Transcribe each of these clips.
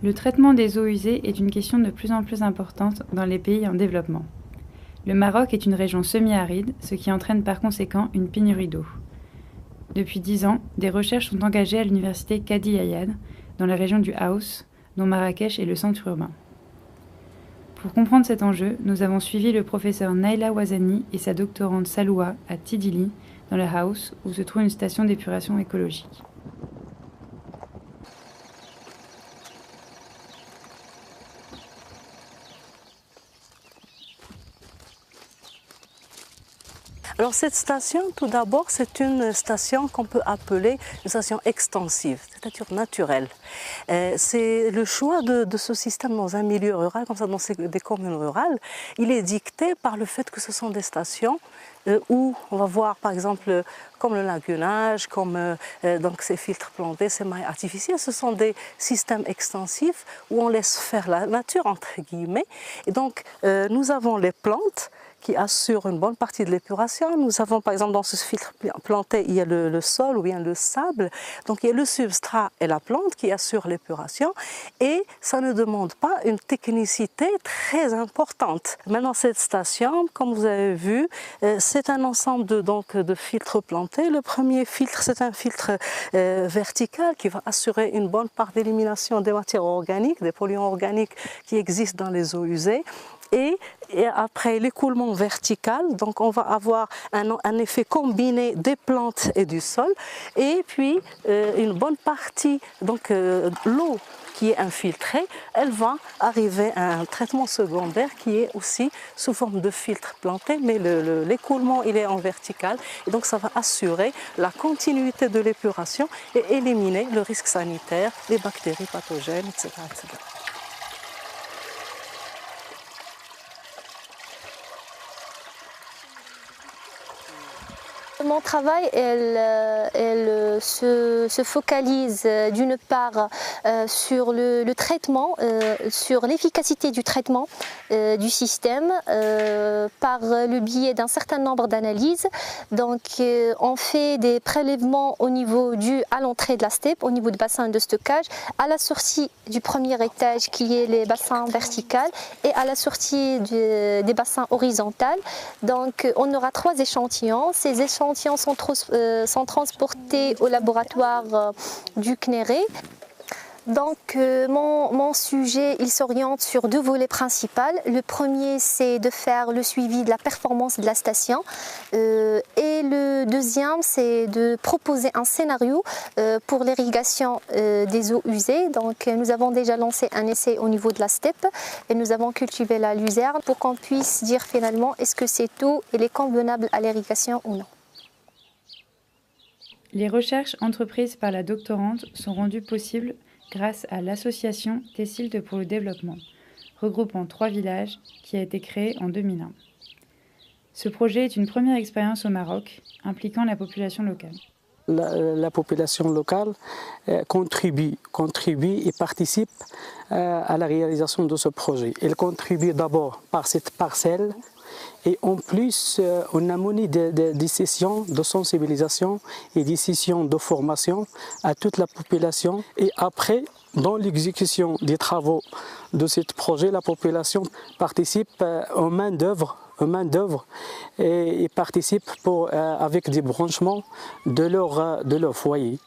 Le traitement des eaux usées est une question de plus en plus importante dans les pays en développement. Le Maroc est une région semi-aride, ce qui entraîne par conséquent une pénurie d'eau. Depuis 10 ans, des recherches sont engagées à l'université Kadi Ayad, dans la région du Haus, dont Marrakech est le centre urbain. Pour comprendre cet enjeu, nous avons suivi le professeur Naila Ouazani et sa doctorante Saloua à Tidili, dans le Haus, où se trouve une station d'épuration écologique. Alors cette station, tout d'abord, c'est une station qu'on peut appeler une station extensive, c'est-à-dire naturelle. C'est le choix de ce système dans un milieu rural, comme ça dans des communes rurales, il est dicté par le fait que ce sont des stations où on va voir par exemple comme le lagunage, comme donc ces filtres plantés, ces mailles artificielles, ce sont des systèmes extensifs où on laisse faire la nature entre guillemets. Et donc nous avons les plantes qui assurent une bonne partie de l'épuration. Nous avons par exemple dans ce filtre planté, il y a le sol ou bien le sable, donc il y a le substrat et la plante qui assurent l'épuration et ça ne demande pas une technicité très importante. Maintenant cette station, comme vous avez vu, c'est un ensemble de filtres plantés. Le premier filtre, c'est un filtre vertical qui va assurer une bonne part d'élimination des matières organiques, des polluants organiques qui existent dans les eaux usées. Et après l'écoulement vertical, donc on va avoir un effet combiné des plantes et du sol. Et puis une bonne partie, donc l'eau qui est infiltrée, elle va arriver à un traitement secondaire qui est aussi sous forme de filtre planté, mais l'écoulement il est en vertical. Et donc ça va assurer la continuité de l'épuration et éliminer le risque sanitaire, les bactéries pathogènes, etc. etc. Mon travail, se focalise d'une part sur le traitement, sur l'efficacité du traitement du système par le biais d'un certain nombre d'analyses. Donc on fait des prélèvements au niveau à l'entrée de la steppe, au niveau du bassin de stockage, à la sortie du premier étage qui est les bassins verticaux et à la sortie des bassins horizontaux. Donc on aura 3 échantillons. Ces échantillons sont transportés au laboratoire du CNERE. Donc mon sujet, il s'oriente sur 2 volets principaux. Le premier, c'est de faire le suivi de la performance de la station et le deuxième, c'est de proposer un scénario pour l'irrigation des eaux usées. Donc nous avons déjà lancé un essai au niveau de la steppe et nous avons cultivé la luzerne pour qu'on puisse dire finalement est-ce que cette eau elle est convenable à l'irrigation ou non. Les recherches entreprises par la doctorante sont rendues possibles grâce à l'association Tessilt pour le développement, regroupant 3 villages, qui a été créée en 2001. Ce projet est une première expérience au Maroc, impliquant la population locale. La population locale contribue et participe à la réalisation de ce projet. Elle contribue d'abord par cette parcelle et en plus on a mené des sessions de sensibilisation et des sessions de formation à toute la population et après dans l'exécution des travaux de ce projet, la population participe aux main d'œuvre et participe avec des branchements de leur foyer.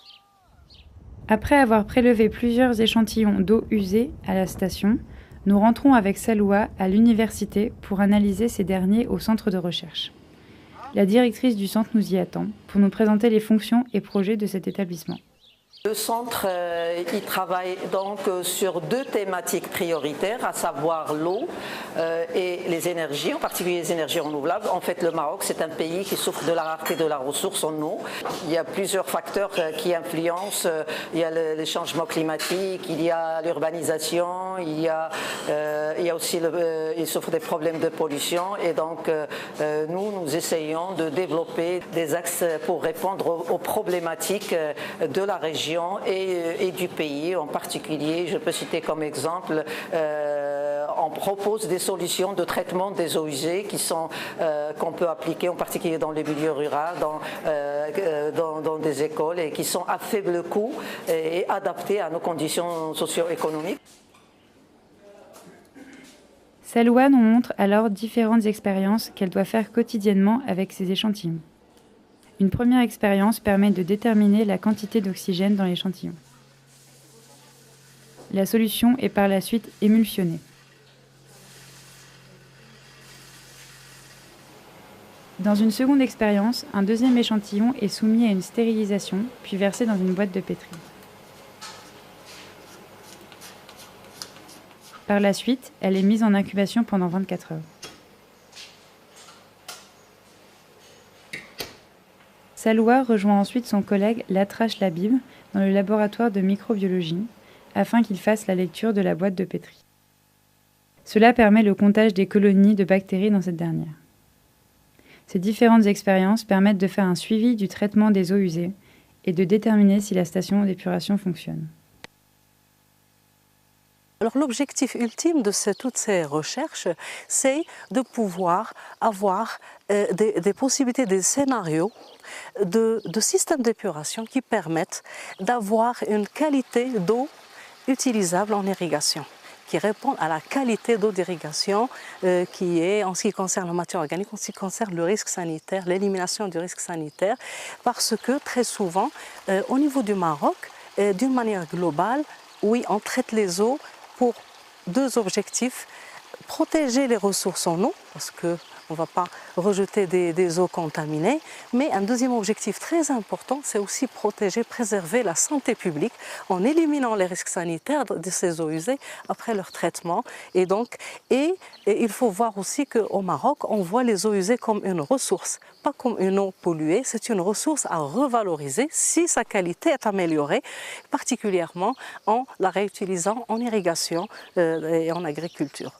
Après avoir prélevé plusieurs échantillons d'eau usée à la station, nous rentrons avec Saloua à l'université pour analyser ces derniers au centre de recherche. La directrice du centre nous y attend pour nous présenter les fonctions et projets de cet établissement. Le centre il travaille donc sur 2 thématiques prioritaires, à savoir l'eau et les énergies, en particulier les énergies renouvelables. En fait, le Maroc, c'est un pays qui souffre de la rareté de la ressource en eau. Il y a plusieurs facteurs qui influencent. Il y a le changement climatique, il y a l'urbanisation, il y a aussi il souffre des problèmes de pollution. Et donc, nous essayons de développer des axes pour répondre aux problématiques de la région et du pays. En particulier, je peux citer comme exemple, on propose des solutions de traitement des eaux usées qu'on peut appliquer en particulier dans les milieux ruraux, dans des écoles et qui sont à faible coût et adaptées à nos conditions socio-économiques. Salwa nous montre alors différentes expériences qu'elle doit faire quotidiennement avec ses échantillons. Une première expérience permet de déterminer la quantité d'oxygène dans l'échantillon. La solution est par la suite émulsionnée. Dans une seconde expérience, un deuxième échantillon est soumis à une stérilisation, puis versé dans une boîte de pétri. Par la suite, elle est mise en incubation pendant 24 heures. Salwa rejoint ensuite son collègue Latrash Labib dans le laboratoire de microbiologie afin qu'il fasse la lecture de la boîte de pétri. Cela permet le comptage des colonies de bactéries dans cette dernière. Ces différentes expériences permettent de faire un suivi du traitement des eaux usées et de déterminer si la station d'épuration fonctionne. Alors l'objectif ultime de toutes ces recherches, c'est de pouvoir avoir des possibilités, des scénarios de systèmes d'épuration qui permettent d'avoir une qualité d'eau utilisable en irrigation, qui répond à la qualité d'eau d'irrigation qui est, en ce qui concerne la matière organique, en ce qui concerne le risque sanitaire, l'élimination du risque sanitaire, parce que très souvent, au niveau du Maroc, d'une manière globale, oui, on traite les eaux pour deux objectifs: protéger les ressources en eau, parce qu'on ne va pas rejeter des eaux contaminées, mais un deuxième objectif très important, c'est aussi protéger, préserver la santé publique en éliminant les risques sanitaires de ces eaux usées après leur traitement. Et il faut voir aussi qu'au Maroc, on voit les eaux usées comme une ressource, pas comme une eau polluée. C'est une ressource à revaloriser si sa qualité est améliorée, particulièrement en la réutilisant en irrigation et en agriculture.